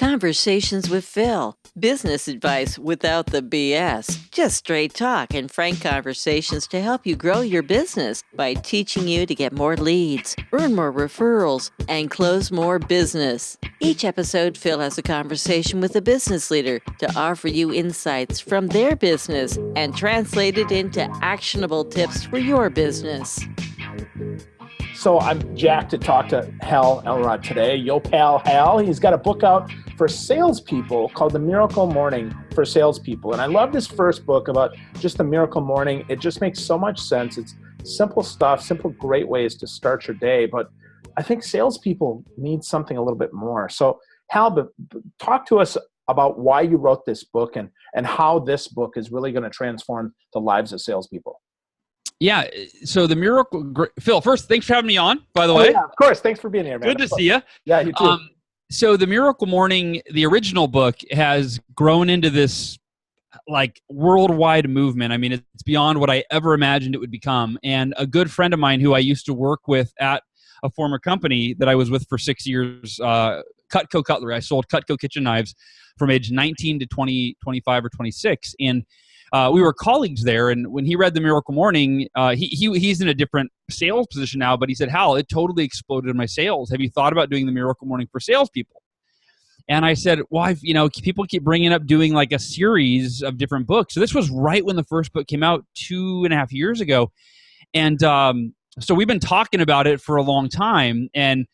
Conversations with Phil. Business advice without the BS. Just straight talk and frank conversations to help you grow your business by teaching you to get more leads, earn more referrals, and close more business. Each episode, Phil has a conversation with a business leader to offer you insights from their business and translate it into actionable tips for your business. So I'm jacked to talk to Hal Elrod today. Yo, pal, Hal. He's got a book out for salespeople called The Miracle Morning for Salespeople. And I love this first book about just the miracle morning. It just makes so much sense. It's simple stuff, simple, great ways to start your day. But I think salespeople need something a little bit more. So Hal, talk to us about why you wrote this book and how this book is really going to transform the lives of salespeople. Yeah. So the miracle, Phil, first, thanks for having me on, by the way. Yeah, of course. Thanks for being here, man. Good to see you. Yeah, you too. So the Miracle Morning, the original book, has grown into this like worldwide movement. I mean, it's beyond what I ever imagined it would become. And a good friend of mine who I used to work with at a former company that I was with for 6 years, Cutco Cutlery. I sold Cutco kitchen knives from age 19 to 20, 25 or 26. And we were colleagues there, and when he read The Miracle Morning, he's in a different sales position now, but he said, Hal, it totally exploded my sales. Have you thought about doing The Miracle Morning for salespeople? And I said, well, people keep bringing up doing like a series of different books. So this was right when the first book came out 2.5 years ago. And so we've been talking about it for a long time, and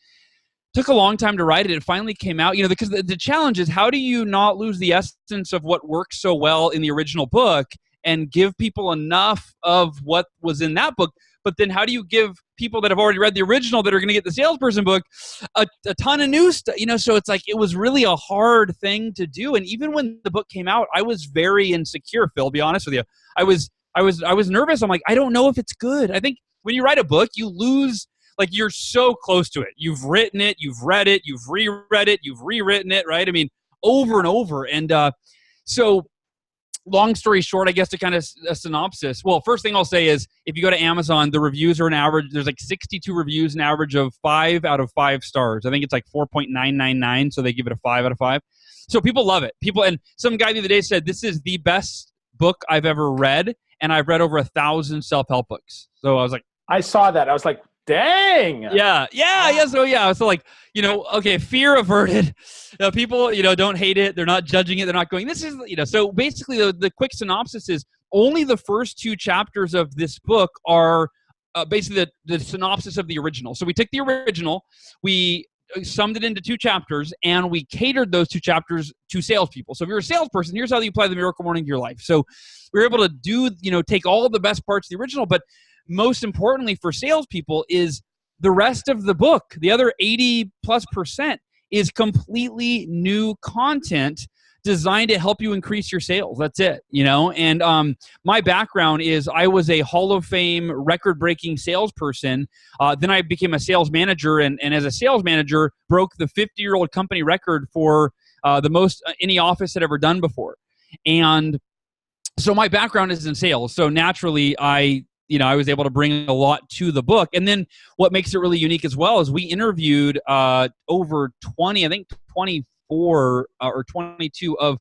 took a long time to write it. It finally came out, because the challenge is, how do you not lose the essence of what worked so well in the original book and give people enough of what was in that book? But then how do you give people that have already read the original that are going to get the salesperson book a ton of new stuff? So it's like, it was really a hard thing to do. And even when the book came out, I was very insecure, Phil, to be honest with you. I was nervous. I'm like, I don't know if it's good. I think when you write a book, you lose, like, you're so close to it. You've written it, you've read it, you've reread it, you've rewritten it, right? I mean, over and over. And so long story short, I guess, to kind of a synopsis. Well, first thing I'll say is, if you go to Amazon, the reviews are an average. There's like 62 reviews, an average of 5 out of 5 stars. I think it's like 4.999, so they give it a 5 out of 5. So people love it. And some guy the other day said, this is the best book I've ever read, and I've read over 1,000 self-help books. So I was like, I saw that. I was like, dang. Yeah. So like, okay, fear averted. People, don't hate it. They're not judging it. They're not going, this is, so basically the quick synopsis is, only the first 2 chapters of this book are basically the synopsis of the original. So we took the original, we summed it into 2 chapters, and we catered those 2 chapters to salespeople. So if you're a salesperson, here's how you apply the Miracle Morning to your life. So we were able to do, take all the best parts of the original, but most importantly for salespeople is the rest of the book. The other 80+% is completely new content designed to help you increase your sales. That's it, And my background is, I was a Hall of Fame record-breaking salesperson. Then I became a sales manager, and as a sales manager, broke the 50-year-old company record for the most any office had ever done before. And so my background is in sales. So naturally, I was able to bring a lot to the book. And then what makes it really unique as well is we interviewed over 20, I think 24 or 22 of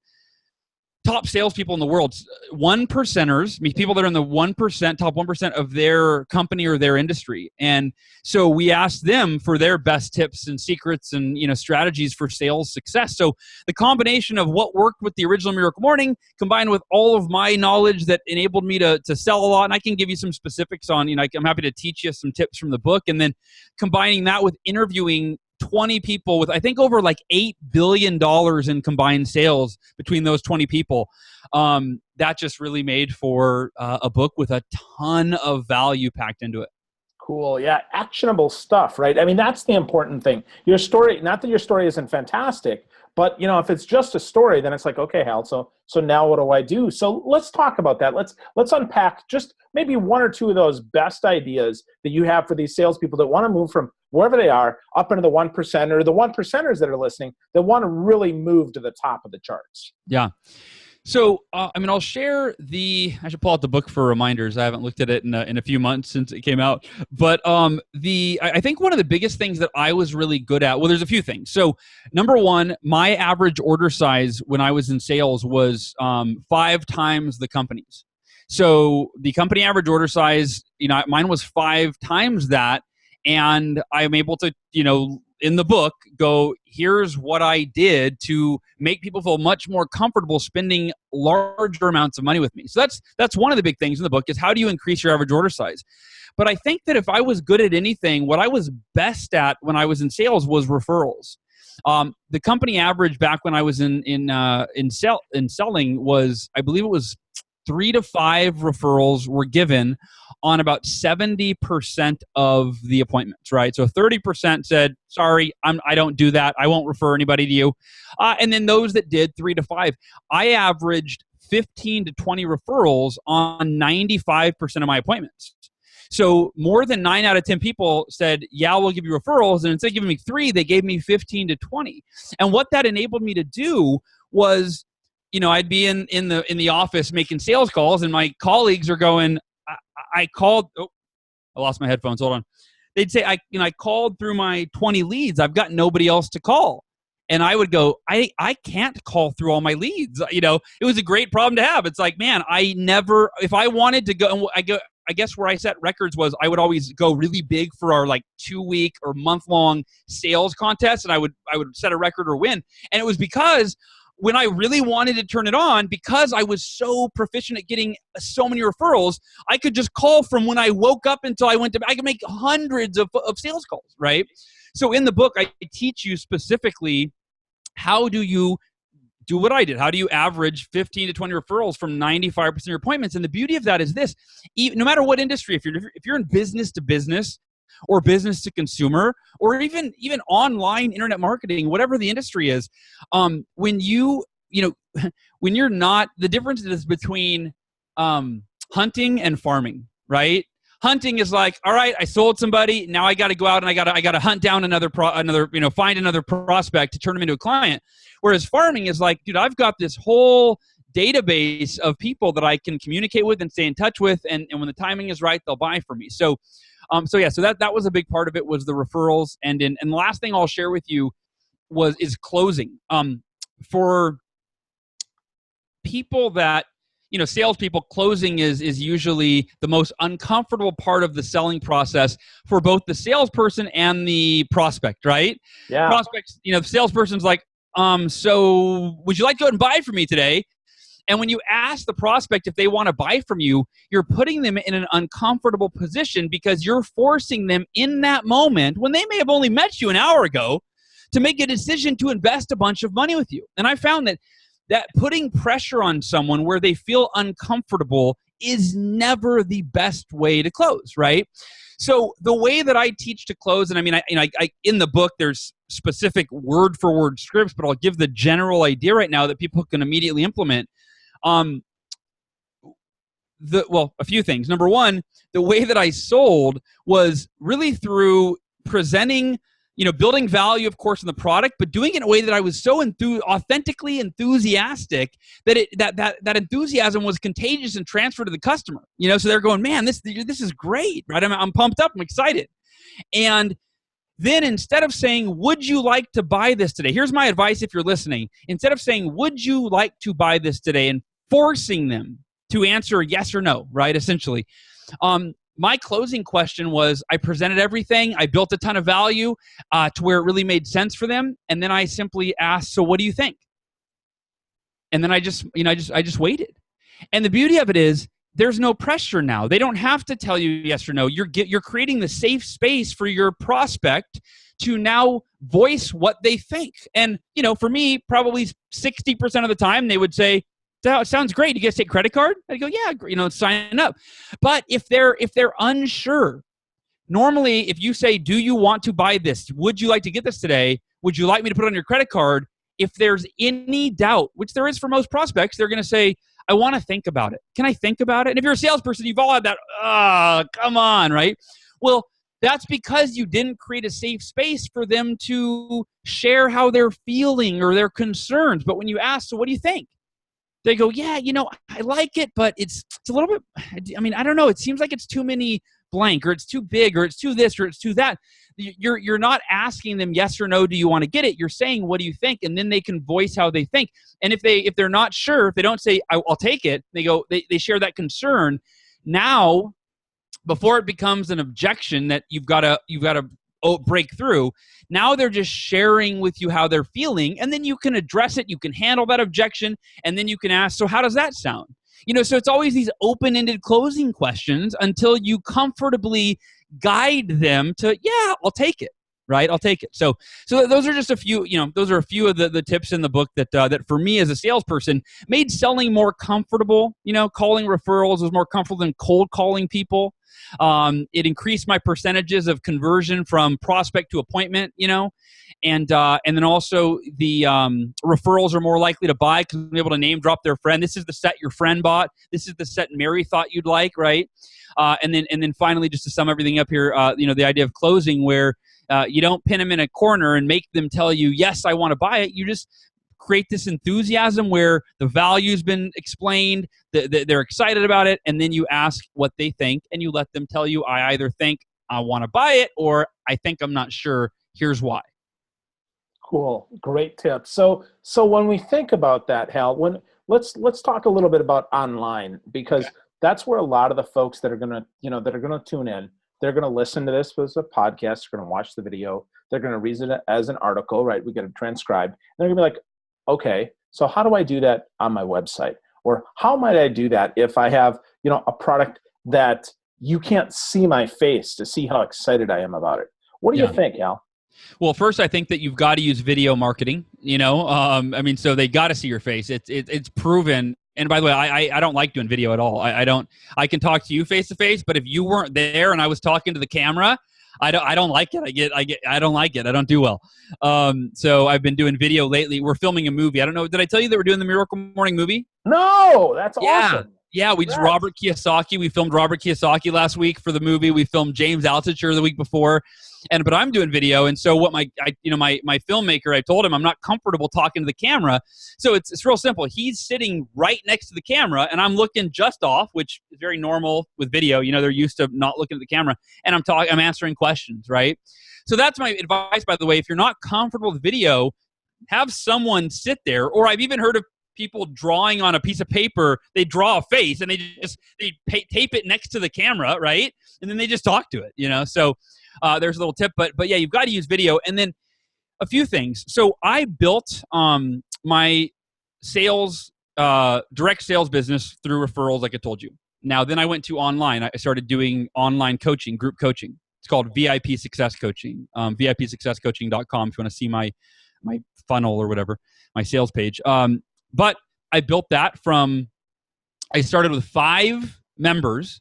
top salespeople in the world, 1%ers, people that are in the 1%, top 1% of their company or their industry. And so we asked them for their best tips and secrets and strategies for sales success. So the combination of what worked with the original Miracle Morning combined with all of my knowledge that enabled me to sell a lot, and I can give you some specifics on, I'm happy to teach you some tips from the book, and then combining that with interviewing 20 people with, I think, over like $8 billion in combined sales between those 20 people. That just really made for a book with a ton of value packed into it. Cool. Yeah. Actionable stuff, right? I mean, that's the important thing. Your story, not that your story isn't fantastic, but if it's just a story, then it's like, okay, Hal, so now what do I do? So let's talk about that. Let's unpack just maybe 1 or 2 of those best ideas that you have for these salespeople that want to move from wherever they are up into the 1% or the 1%ers that are listening that want to really move to the top of the charts. Yeah. So, I'll share I should pull out the book for reminders. I haven't looked at it in a few months since it came out. But I think one of the biggest things that I was really good at, well, there's a few things. So, number one, my average order size when I was in sales was 5 times the company's. So, the company average order size, mine was 5 times that. And I'm able to, in the book, go, here's what I did to make people feel much more comfortable spending larger amounts of money with me. So that's one of the big things in the book is how do you increase your average order size? But I think that if I was good at anything, what I was best at when I was in sales was referrals. The company average back when I was in selling was, I believe it was 3 to 5 referrals were given on about 70% of the appointments, right? So 30% said, sorry, I don't do that. I won't refer anybody to you. And then those that did, 3 to 5. I averaged 15 to 20 referrals on 95% of my appointments. So more than 9 out of 10 people said, yeah, we'll give you referrals. And instead of giving me 3, they gave me 15 to 20. And what that enabled me to do was, I'd be in the office making sales calls, and my colleagues are going, I called. Oh, I lost my headphones. Hold on. They'd say, I called through my 20 leads. I've got nobody else to call. And I would go, I can't call through all my leads. It was a great problem to have. It's like, man, if I wanted to go, I guess where I set records was I would always go really big for our 2-week or month-long sales contest. And I would set a record or win. And it was because when I really wanted to turn it on, because I was so proficient at getting so many referrals, I could just call from when I woke up until I went to bed. I could make hundreds of sales calls, right? So in the book, I teach you specifically how do you do what I did. How do you average 15 to 20 referrals from 95% of your appointments? And the beauty of that is this: no matter what industry, if you're in business to business, or business to consumer, or even online internet marketing, whatever the industry is, when you're not, the difference is between hunting and farming, right? Hunting is like, all right, I sold somebody, now I got to go out and I got to hunt down find another prospect to turn them into a client. Whereas farming is like, dude, I've got this whole database of people that I can communicate with and stay in touch with, and when the timing is right, they'll buy from me. So that was a big part of it, was the referrals. And the last thing I'll share with you is closing. For people that, salespeople, closing is usually the most uncomfortable part of the selling process for both the salesperson and the prospect, right? Yeah. Prospects, the salesperson's like, so would you like to go and buy from me today? And when you ask the prospect if they want to buy from you, you're putting them in an uncomfortable position because you're forcing them in that moment, when they may have only met you an hour ago, to make a decision to invest a bunch of money with you. And I found that putting pressure on someone where they feel uncomfortable is never the best way to close, right? So the way that I teach to close, and I in the book, there's specific word for word scripts, but I'll give the general idea right now that people can immediately implement. A few things. Number one, the way that I sold was really through presenting, building value, of course, in the product, but doing it in a way that I was so authentically enthusiastic that enthusiasm was contagious and transferred to the customer. So they're going, man, this is great, right? I'm pumped up, I'm excited. And then instead of saying, would you like to buy this today? Here's my advice if you're listening. Instead of saying, would you like to buy this today, and forcing them to answer yes or no, right, essentially. My closing question was, I presented everything. I built a ton of value to where it really made sense for them. And then I simply asked, so what do you think? And then I just waited. And the beauty of it is, there's no pressure now. They don't have to tell you yes or no. You're creating the safe space for your prospect to now voice what they think. And, for me, probably 60% of the time they would say, that sounds great. You guys take credit card? I go, yeah, sign up. But if they're unsure, normally if you say, do you want to buy this? Would you like to get this today? Would you like me to put it on your credit card? If there's any doubt, which there is for most prospects, they're going to say, I want to think about it. Can I think about it? And if you're a salesperson, you've all had that, come on, right? Well, that's because you didn't create a safe space for them to share how they're feeling or their concerns. But when you ask, so what do you think? they go, yeah, I like it, but it's a little bit, I mean, I don't know. It seems like it's too many blank, or it's too big, or it's too this, or it's too that. You're not asking them yes or no, do you want to get it? You're saying, what do you think? And then they can voice how they think. And if they're not sure, if they don't say, I'll take it, they share that concern. Now, before it becomes an objection that you've got to break through, now they're just sharing with you how they're feeling, and then you can address it, you can handle that objection, and then you can ask, so how does that sound? So it's always these open-ended closing questions until you comfortably guide them to, yeah, I'll take it, right? I'll take it. So those are just a few, those are a few of the tips in the book that for me as a salesperson made selling more comfortable. Calling referrals was more comfortable than cold calling people. It increased my percentages of conversion from prospect to appointment, and then also the referrals are more likely to buy because they're able to name drop their friend. This is the set your friend bought. This is the set Mary thought you'd like, right? And then finally, just to sum everything up here, the idea of closing where you don't pin them in a corner and make them tell you, yes, I want to buy it. You just create this enthusiasm where the value's been explained, they're excited about it, and then you ask what they think, and you let them tell you, I either think I want to buy it, or I think I'm not sure. Here's why. Cool. Great tip. So when we think about that, Hal, let's talk a little bit about online, because that's where a lot of the folks that are going to tune in, they're going to listen to this as a podcast, they're going to watch the video, they're going to read it as an article, right? We get it transcribed. And they're going to be like, okay, so how do I do that on my website? Or how might I do that if I have, a product that you can't see my face to see how excited I am about it? What do you think, Hal? Well, first, I think that you've got to use video marketing, so they got to see your face. It's proven. And by the way, I don't like doing video at all. I can talk to you face to face, but if you weren't there and I was talking to the camera, I don't like it. I don't like it. I don't do well. So I've been doing video lately. We're filming a movie. I don't know. Did I tell you that we're doing the Miracle Morning movie? No, that's awesome. Yeah, we just Robert Kiyosaki. We filmed Robert Kiyosaki last week for the movie. We filmed James Altucher the week before, but I'm doing video. And so what my filmmaker, I told him I'm not comfortable talking to the camera. So it's real simple. He's sitting right next to the camera, and I'm looking just off, which is very normal with video. They're used to not looking at the camera, and I'm answering questions, right? So that's my advice, by the way. If you're not comfortable with video, have someone sit there. Or I've even heard of people drawing on a piece of paper. They draw a face and they tape it next to the camera, right? And then they just talk to it, So there's a little tip, but yeah, you've got to use video. And then a few things. So I built my direct sales business through referrals, like I told you. Now, then I went to online. I started doing online coaching, group coaching. It's called VIP Success Coaching, VIPSuccessCoaching.com if you want to see my funnel or whatever, my sales page. But I built that I started with 5 members,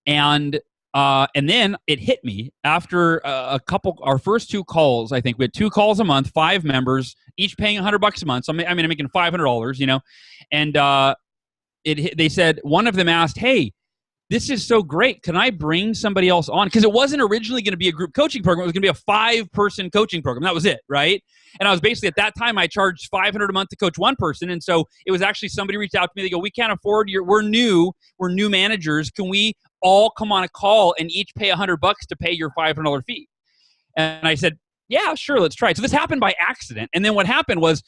and then it hit me after our first 2 calls. I think we had 2 calls a month, 5 members, each paying $100 a month. So I'm making $500, and they said, one of them asked, hey, this is so great. Can I bring somebody else on? Because it wasn't originally going to be a group coaching program. It was going to be a 5-person coaching program. That was it, right? And I was basically, at that time, I charged $500 a month to coach one person. And so it was actually somebody reached out to me. They go, we can't afford we're new managers. Can we all come on a call and each pay $100 to pay your $500 fee? And I said, yeah, sure, let's try it. So this happened by accident. And then what happened was,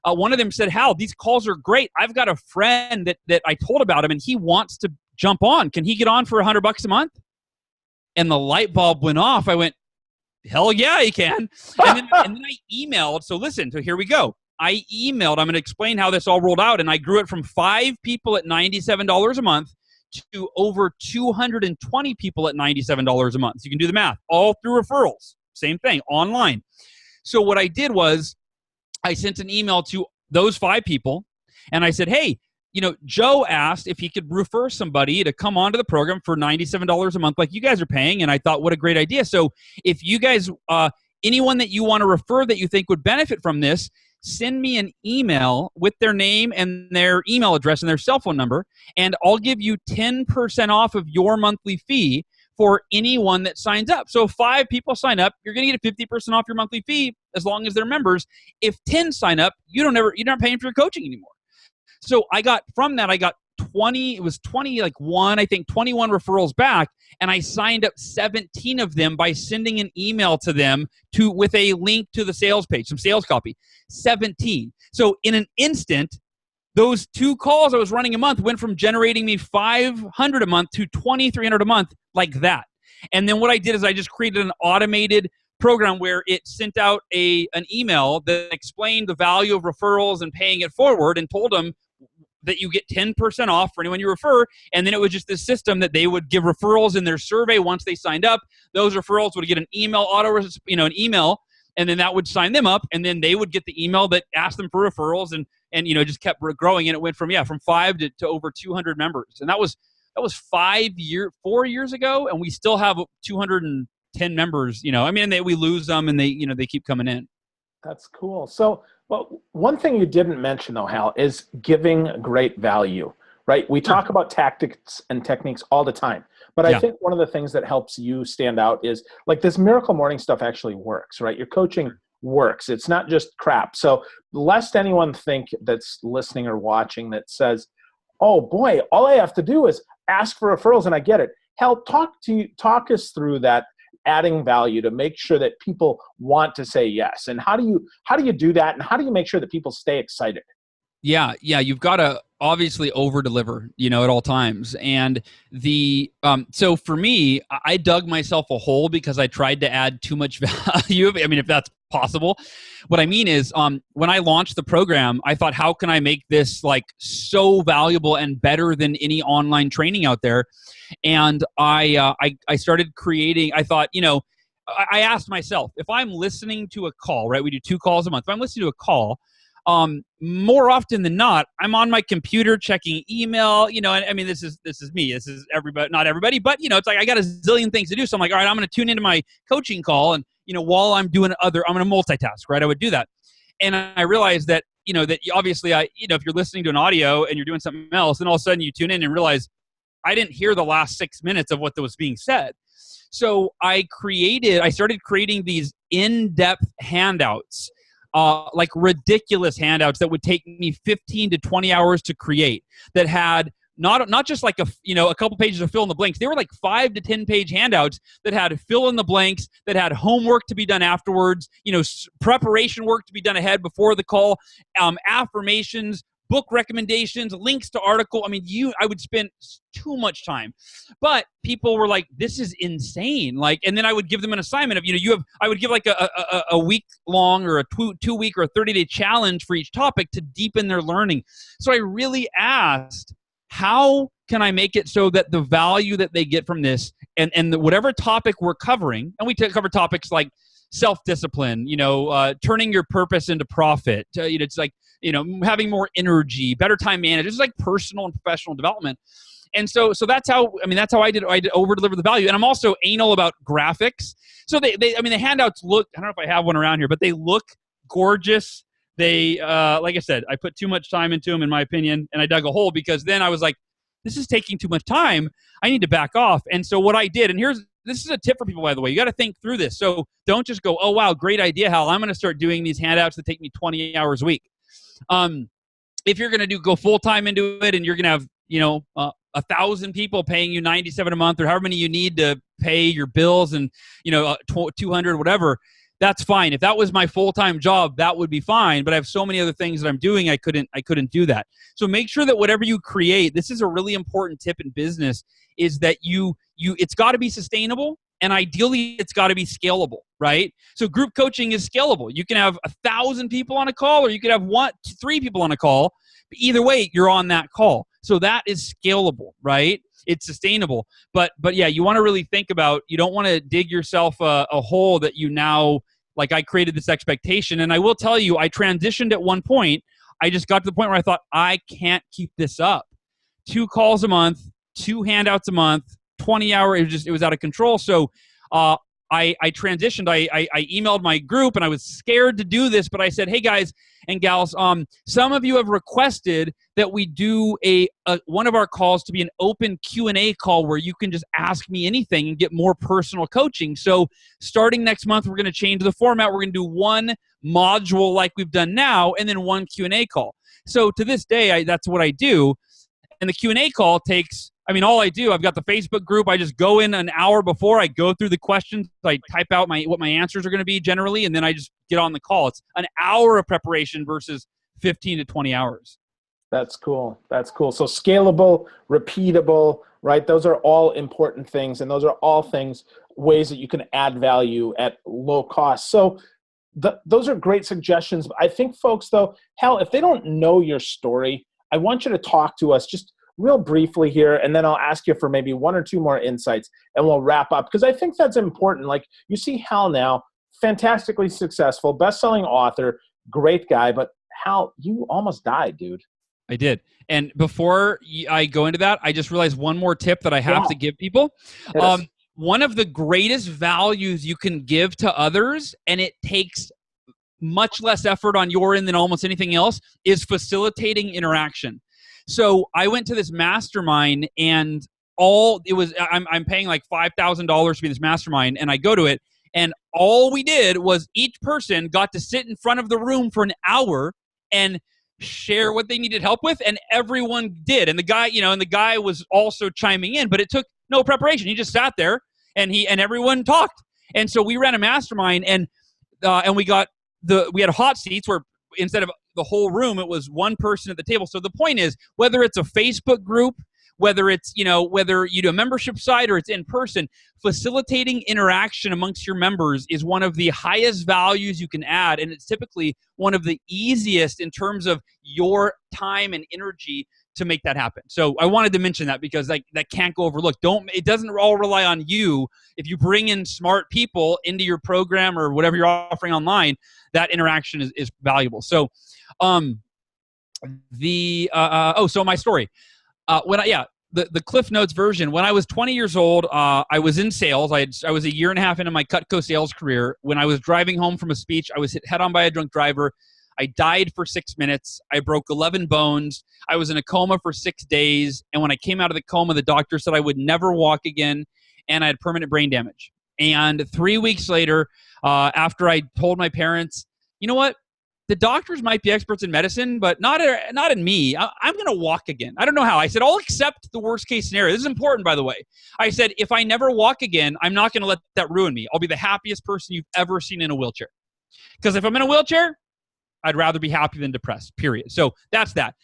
one of them said, Hal, these calls are great. I've got a friend that I told about him, and he wants to jump on. Can he get on for $100 a month? And the light bulb went off. I went, hell yeah, he can. And then I emailed. So listen, so here we go. I emailed. I'm going to explain how this all rolled out. And I grew it from 5 people at $97 a month to over 220 people at $97 a month. So you can do the math. All through referrals. Same thing, online. So what I did was I sent an email to those 5 people, and I said, hey, Joe asked if he could refer somebody to come onto the program for $97 a month like you guys are paying, and I thought, what a great idea. So if you guys, anyone that you want to refer that you think would benefit from this, send me an email with their name and their email address and their cell phone number, and I'll give you 10% off of your monthly fee for anyone that signs up. So if 5 people sign up, you're going to get a 50% off your monthly fee as long as they're members. If 10 sign up, you're not paying for your coaching anymore. So I got 20, it was 20, like I think 21 referrals back. And I signed up 17 of them by sending an email to them with a link to the sales page, some sales copy. 17. So in an instant, those 2 calls I was running a month went from generating me $500 a month to $2,300 a month, like that. And then what I did is I just created an automated program where it sent out an email that explained the value of referrals and paying it forward, and told them that you get 10% off for anyone you refer. And then it was just this system that they would give referrals in their survey once they signed up. Those referrals would get an email an email, and then that would sign them up, and then they would get the email that asked them for referrals, and just kept growing. And it went from 5 to over 200 members. And that was 4 years ago, and we still have 210 members. We lose them, and they keep coming in. That's cool. So, well, one thing you didn't mention though, Hal, is giving great value, right? We talk about tactics and techniques all the time, but I think one of the things that helps you stand out is like this Miracle Morning stuff actually works, right? Your coaching works. It's not just crap. So lest anyone think that's listening or watching that says, oh boy, all I have to do is ask for referrals and I get it. Hal, talk us through that, adding value to make sure that people want to say yes. And how do you do that? And how do you make sure that people stay excited? Yeah. You've got to obviously over deliver, at all times. And so for me, I dug myself a hole because I tried to add too much value. If that's possible. What I mean is, when I launched the program, I thought, how can I make this like so valuable and better than any online training out there? And I started creating. I thought, I asked myself, if I'm listening to a call, right? We do 2 calls a month. If I'm listening to a call, more often than not, I'm on my computer checking email, this is me. This is everybody, not everybody, but it's like I got a zillion things to do. So I'm like, all right, I'm going to tune into my coaching call, and while I'm doing I'm going to multitask, right? I would do that. And I realized that, that obviously if you're listening to an audio and you're doing something else, and all of a sudden you tune in and realize I didn't hear the last 6 minutes of what was being said. So I started creating these in-depth handouts, like ridiculous handouts that would take me 15 to 20 hours to create, that had not just like a couple pages of fill in the blanks. They were like 5 to 10 page handouts that had fill in the blanks, that had homework to be done afterwards, preparation work to be done ahead before the call, affirmations, book recommendations, links to article. I would spend too much time, but people were like, this is insane. And then I would give them an assignment of, I would give like a week long or a 2 week or a 30-day challenge for each topic to deepen their learning. So I really asked, how can I make it so that the value that they get from this and whatever topic we're covering, and we cover topics like self-discipline, turning your purpose into profit, it's like, having more energy, better time management. It's like personal and professional development. And so that's how I did over deliver the value. And I'm also anal about graphics. So the handouts look, I don't know if I have one around here, but they look gorgeous. They, like I said, I put too much time into them, in my opinion, and I dug a hole because then I was like, this is taking too much time. I need to back off. And so what I did, and this is a tip for people, by the way, you got to think through this. So don't just go, oh, wow, great idea, Hal. I'm going to start doing these handouts that take me 20 hours a week. If you're going to go full time into it, and you're going to have, 1,000 people paying you $97 a month, or however many you need to pay your bills, and 200, whatever, that's fine. If that was my full-time job, that would be fine. But I have so many other things that I'm doing, I couldn't do that. So make sure that whatever you create, this is a really important tip in business, is that it's got to be sustainable. And ideally, it's got to be scalable, right? So group coaching is scalable. You can have 1,000 people on a call, or you could have 3 people on a call. But either way, you're on that call. So that is scalable, right? It's sustainable. But yeah, you want to really think about, you don't want to dig yourself a hole that you now, like I created this expectation. And I will tell you, I transitioned at one point. I just got to the point where I thought, I can't keep this up. 2 calls a month, 2 handouts a month, 20 hours, it was out of control. So I transitioned. I emailed my group, and I was scared to do this, but I said, hey guys and gals, some of you have requested that we do one of our calls to be an open Q&A call where you can just ask me anything and get more personal coaching. So starting next month, we're going to change the format. We're going to do 1 module like we've done now, and then one Q&A call. So to this day, that's what I do. And the Q&A call takes, all I do, I've got the Facebook group. I just go in an hour before. I go through the questions. I type out what my answers are going to be generally, and then I just get on the call. It's an hour of preparation versus 15 to 20 hours. That's cool. That's cool. So scalable, repeatable, right? Those are all important things, and those are all ways that you can add value at low cost. So those are great suggestions. I think folks, though, Hal, if they don't know your story, I want you to talk to us just real briefly here, and then I'll ask you for maybe one or two more insights, and we'll wrap up, because I think that's important. Like, you see Hal now, fantastically successful, best-selling author, great guy, but Hal, you almost died, dude. I did. And before I go into that, I just realized one more tip that I have to give people. One of the greatest values you can give to others, and it takes much less effort on your end than almost anything else, is facilitating interaction. So I went to this mastermind, and I'm paying like $5,000 to be this mastermind, and I go to it, and all we did was each person got to sit in front of the room for an hour and share what they needed help with, and everyone did. And the guy was also chiming in, but it took no preparation. He just sat there and everyone talked. And so we ran a mastermind, and we had hot seats where instead of the whole room, it was one person at the table. So the point is, whether it's a Facebook group, whether it's, whether you do a membership site or it's in person, facilitating interaction amongst your members is one of the highest values you can add. And it's typically one of the easiest in terms of your time and energy to make that happen. So I wanted to mention that, because that can't go overlooked. It doesn't all rely on you. If you bring in smart people into your program or whatever you're offering online, that interaction is valuable. So, so my story. The Cliff Notes version. When I was 20 years old, I was in sales. I was a year and a half into my Cutco sales career. When I was driving home from a speech, I was hit head on by a drunk driver. I died for 6 minutes. I broke 11 bones. I was in a coma for 6 days. And when I came out of the coma, the doctor said I would never walk again, and I had permanent brain damage. And 3 weeks later, after I told my parents, you know what? The doctors might be experts in medicine, but not in me. I'm going to walk again. I don't know how. I said, I'll accept the worst case scenario. This is important, by the way. I said, if I never walk again, I'm not going to let that ruin me. I'll be the happiest person you've ever seen in a wheelchair. Because if I'm in a wheelchair, I'd rather be happy than depressed, period. So that's that.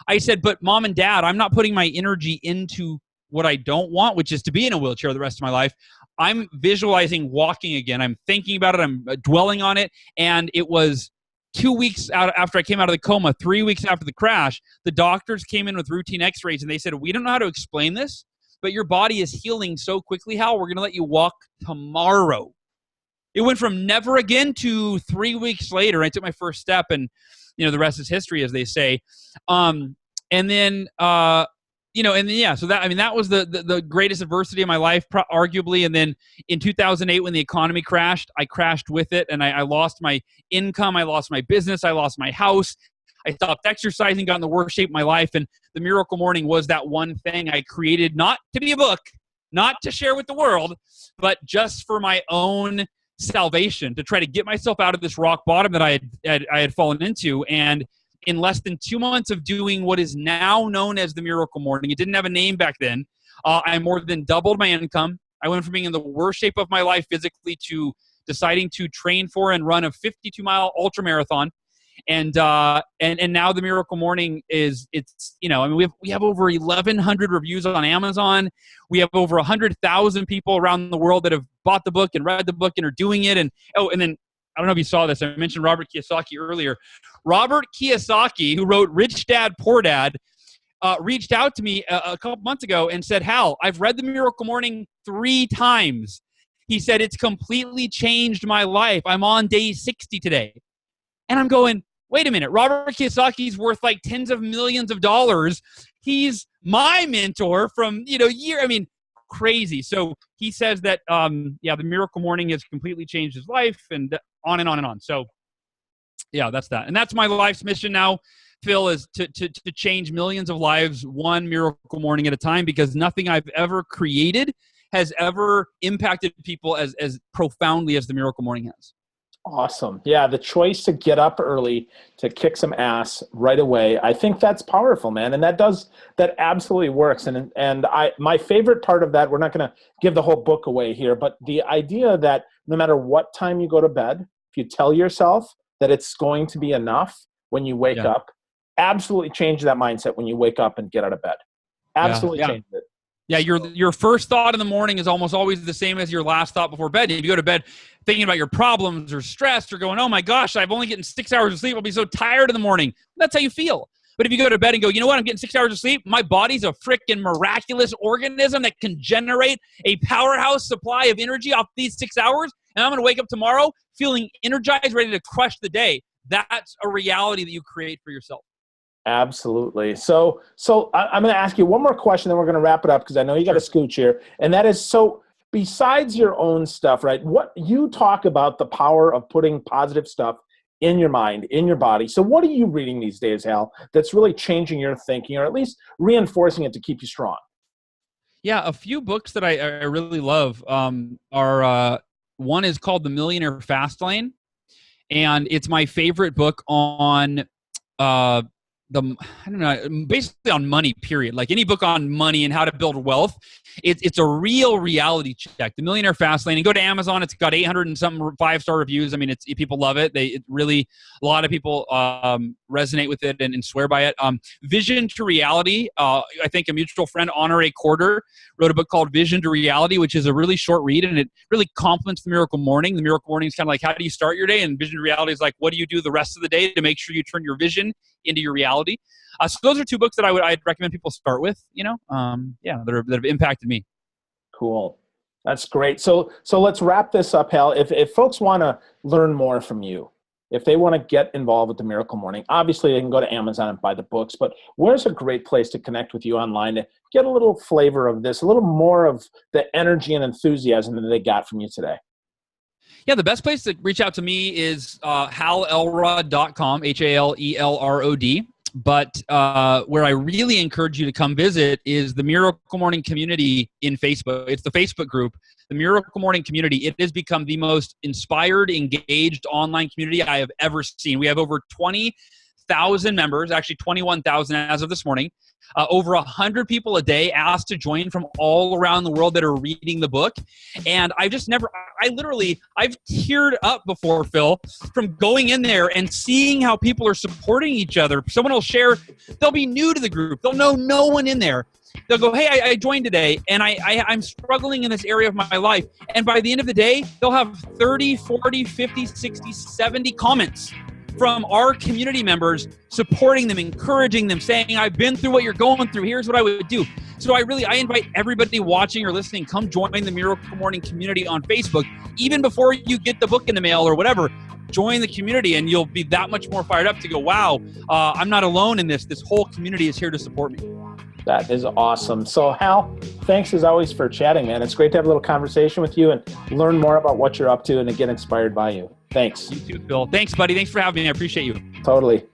I said, but Mom and Dad, I'm not putting my energy into what I don't want, which is to be in a wheelchair the rest of my life. I'm visualizing walking again. I'm thinking about it. I'm dwelling on it. And it was 2 weeks after I came out of the coma, 3 weeks after the crash, the doctors came in with routine x-rays, and they said, we don't know how to explain this, but your body is healing so quickly, Hal, we're going to let you walk tomorrow. It went from never again to 3 weeks later. I took my first step, and the rest is history, as they say. So that was the greatest adversity of my life, arguably. And then in 2008, when the economy crashed, I crashed with it, and I lost my income, I lost my business, I lost my house. I stopped exercising, got in the worst shape of my life, and the Miracle Morning was that one thing I created, not to be a book, not to share with the world, but just for my own salvation, to try to get myself out of this rock bottom that I had fallen into. And in less than 2 months of doing what is now known as the Miracle Morning, it didn't have a name back then, I more than doubled my income. I went from being in the worst shape of my life physically to deciding to train for and run a 52-mile ultra marathon. And now the Miracle Morning we have over 1,100 reviews on Amazon. We have over 100,000 people around the world that have bought the book and read the book and are doing it. And then I don't know if you saw this. I mentioned Robert Kiyosaki earlier. Robert Kiyosaki, who wrote Rich Dad, Poor Dad, reached out to me a couple months ago and said, Hal, I've read the Miracle Morning 3 times. He said, it's completely changed my life. I'm on day 60 today. And I'm going, wait a minute. Robert Kiyosaki's worth like tens of millions of dollars. He's my mentor from, crazy. So he says that, the Miracle Morning has completely changed his life, and on and on and on. So yeah, that's that. And that's my life's mission now, Phil, is to change millions of lives one Miracle Morning at a time, because nothing I've ever created has ever impacted people as profoundly as the Miracle Morning has. Awesome. Yeah, the choice to get up early, to kick some ass right away. I think that's powerful, man. And that absolutely works. And my favorite part of that, we're not going to give the whole book away here, but the idea that no matter what time you go to bed, if you tell yourself that it's going to be enough when you wake Yeah. up, absolutely change that mindset when you wake up and get out of bed. Absolutely Yeah. change it. Yeah, your first thought in the morning is almost always the same as your last thought before bed. If you go to bed thinking about your problems or stressed or going, oh my gosh, I've only getting 6 hours of sleep, I'll be so tired in the morning. That's how you feel. But if you go to bed and go, you know what, I'm getting 6 hours of sleep, my body's a freaking miraculous organism that can generate a powerhouse supply of energy off these 6 hours, and I'm going to wake up tomorrow feeling energized, ready to crush the day. That's a reality that you create for yourself. Absolutely. So I'm going to ask you one more question, then we're going to wrap it up because I know you got to scooch here. And that is, so besides your own stuff, right? What you talk about the power of putting positive stuff in your mind, in your body. So what are you reading these days, Hal, that's really changing your thinking or at least reinforcing it to keep you strong? Yeah, a few books that I really love are one is called The Millionaire Fast Lane, and it's my favorite book on uh, I don't know, basically on money, period. Like any book on money and how to build wealth, it's a real reality check. The Millionaire Fast Lane, and go to Amazon. It's got 800 and something 5-star reviews. I mean, people love it. It really, a lot of people resonate with it and swear by it. Vision to Reality. I think a mutual friend, Honoré Corder, wrote a book called Vision to Reality, which is a really short read, and it really complements The Miracle Morning. The Miracle Morning is kind of like, how do you start your day? And Vision to Reality is like, what do you do the rest of the day to make sure you turn your vision into your reality? So those are two books that I'd recommend people start with, that have impacted me. Cool. That's great. So let's wrap this up, Hal. If folks want to learn more from you, if they want to get involved with the Miracle Morning, obviously they can go to Amazon and buy the books, but where's a great place to connect with you online to get a little flavor of this, a little more of the energy and enthusiasm that they got from you today? Yeah, the best place to reach out to me is halelrod.com, HALELROD. But where I really encourage you to come visit is the Miracle Morning community in Facebook. It's the Facebook group, the Miracle Morning community. It has become the most inspired, engaged online community I have ever seen. We have over 20,000 members, actually 21,000 as of this morning. Over 100 people a day asked to join from all around the world that are reading the book. And I've teared up before, Phil, from going in there and seeing how people are supporting each other. Someone will share, they'll be new to the group. They'll know no one in there. They'll go, hey, I joined today, and I'm struggling in this area of my life. And by the end of the day, they'll have 30, 40, 50, 60, 70 comments from our community members supporting them, encouraging them, saying, I've been through what you're going through. Here's what I would do. So I invite everybody watching or listening, come join the Miracle Morning community on Facebook. Even before you get the book in the mail or whatever, join the community and you'll be that much more fired up to go, wow, I'm not alone in this. This whole community is here to support me. That is awesome. So Hal, thanks as always for chatting, man. It's great to have a little conversation with you and learn more about what you're up to and to get inspired by you. Thanks. You too, Phil. Thanks, buddy. Thanks for having me. I appreciate you. Totally.